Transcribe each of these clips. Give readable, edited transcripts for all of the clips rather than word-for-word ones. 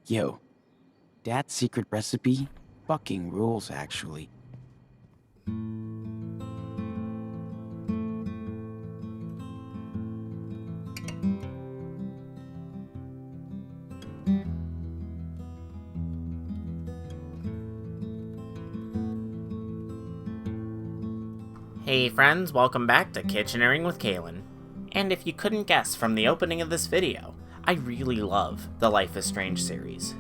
Yo, Dad's secret recipe fucking rules, actually. Hey friends, welcome back to Kitcheneering with Kailyn. And if you couldn't guess from the opening of this video, I really love the Life is Strange series.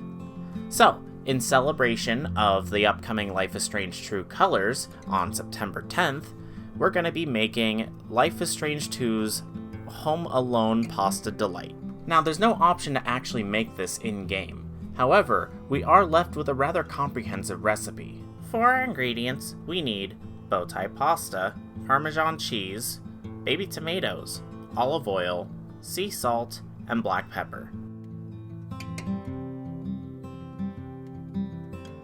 So, in celebration of the upcoming Life is Strange True Colors on September 10th, we're going to be making Life is Strange 2's Home Alone Pasta Delight. Now, there's no option to actually make this in-game. However, we are left with a rather comprehensive recipe. For our ingredients, we need Bowtie Pasta, Parmesan cheese, baby tomatoes, olive oil, sea salt, and black pepper.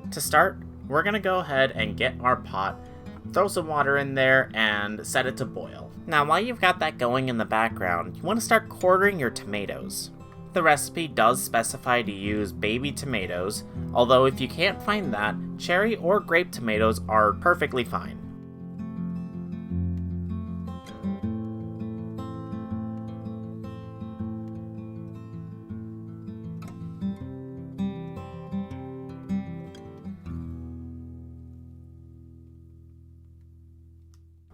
To start, we're going to go ahead and get our pot, throw some water in there, and set it to boil. Now, while you've got that going in the background, you want to start quartering your tomatoes. The recipe does specify to use baby tomatoes, although if you can't find that, cherry or grape tomatoes are perfectly fine.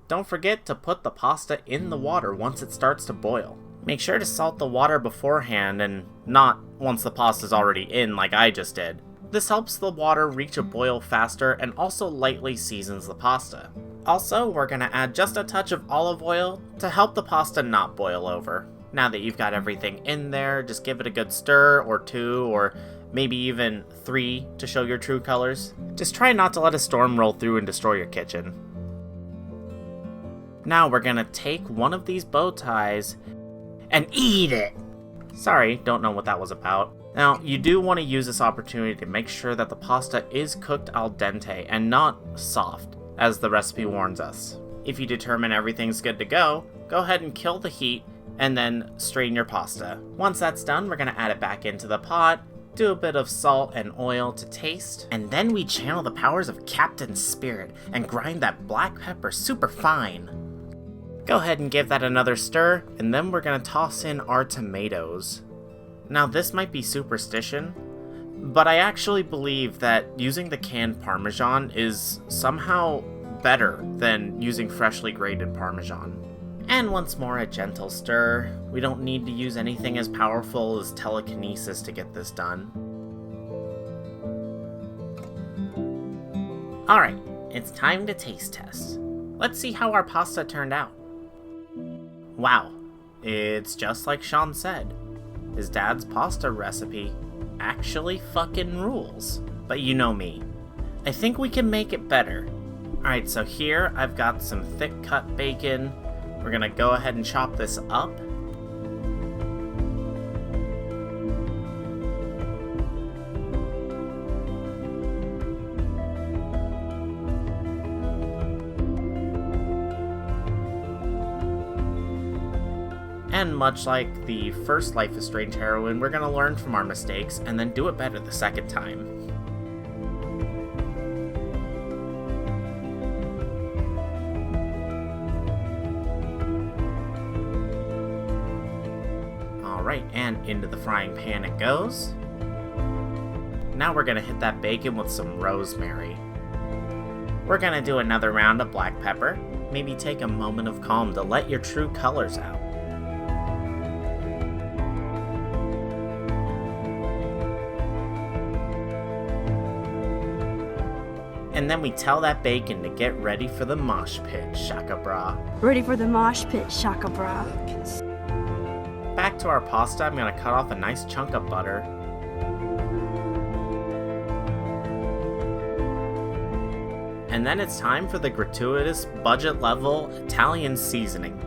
Don't forget to put the pasta in the water once it starts to boil. Make sure to salt the water beforehand and not once the pasta's already in like I just did. This helps the water reach a boil faster and also lightly seasons the pasta. Also, we're going to add just a touch of olive oil to help the pasta not boil over. Now that you've got everything in there, just give it a good stir or two, or maybe even 3 to show your true colors. Just try not to let a storm roll through and destroy your kitchen. Now we're gonna take one of these bow ties and eat it! Sorry, don't know what that was about. Now, you do want to use this opportunity to make sure that the pasta is cooked al dente and not soft, as the recipe warns us. If you determine everything's good to go ahead and kill the heat and then strain your pasta. Once that's done, we're gonna add it back into the pot, do a bit of salt and oil to taste, and then we channel the powers of Captain Spirit and grind that black pepper super fine. Go ahead and give that another stir, and then we're going to toss in our tomatoes. Now, this might be superstition, but I actually believe that using the canned Parmesan is somehow better than using freshly grated Parmesan. And once more, a gentle stir. We don't need to use anything as powerful as telekinesis to get this done. Alright, it's time to taste test. Let's see how our pasta turned out. Wow, it's just like Sean said. His dad's pasta recipe actually fucking rules. But you know me. I think we can make it better. Alright, so here I've got some thick cut bacon. We're gonna go ahead and chop this up. And much like the first Life is Strange heroine, we're going to learn from our mistakes and then do it better the second time. Alright, and into the frying pan it goes. Now we're going to hit that bacon with some rosemary. We're going to do another round of black pepper. Maybe take a moment of calm to let your true colors out. And then we tell that bacon to get ready for the mosh pit, shaka bra. Ready for the mosh pit, shaka bra. Back to our pasta, I'm gonna cut off a nice chunk of butter. And then it's time for the gratuitous, budget-level Italian seasoning.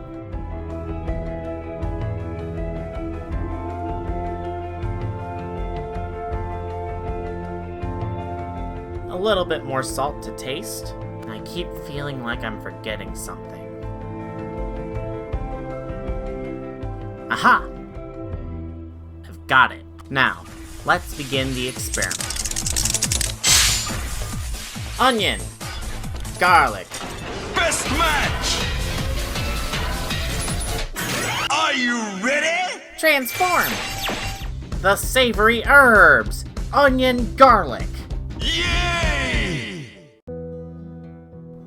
A little bit more salt to taste. I keep feeling like I'm forgetting something. Aha! I've got it. Now, let's begin the experiment. Onion, garlic, Best match! Are you ready? transform! The savory herbs, onion, garlic. Yay!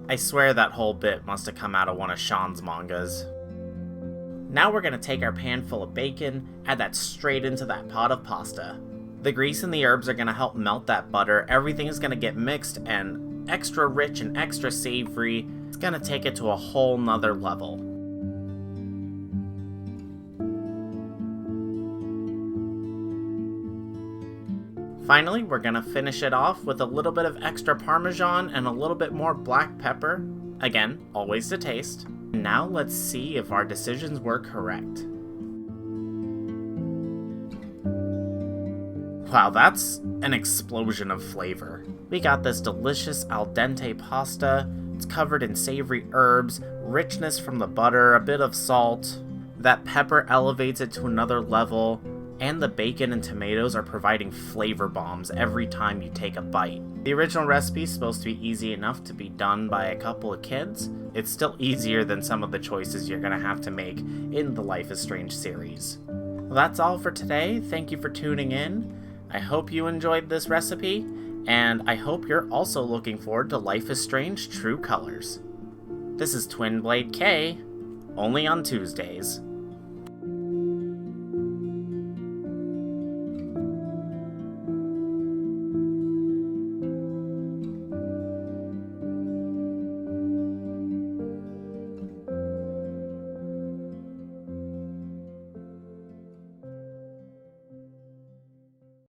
I swear that whole bit must have come out of one of Sean's mangas. Now we're gonna take our pan full of bacon, add that straight into that pot of pasta. The grease and the herbs are gonna help melt that butter, everything is gonna get mixed and extra rich and extra savory. It's gonna take it to a whole nother level. Finally, we're gonna finish it off with a little bit of extra Parmesan and a little bit more black pepper. Again, always to taste. Now let's see if our decisions were correct. Wow, that's an explosion of flavor. We got this delicious al dente pasta. It's covered in savory herbs, richness from the butter, a bit of salt. That pepper elevates it to another level. And the bacon and tomatoes are providing flavor bombs every time you take a bite. The original recipe is supposed to be easy enough to be done by a couple of kids. It's still easier than some of the choices you're gonna have to make in the Life is Strange series. Well, that's all for today. Thank you for tuning in. I hope you enjoyed this recipe, and I hope you're also looking forward to Life is Strange True Colors. This is Twin Blade K, only on Tuesdays.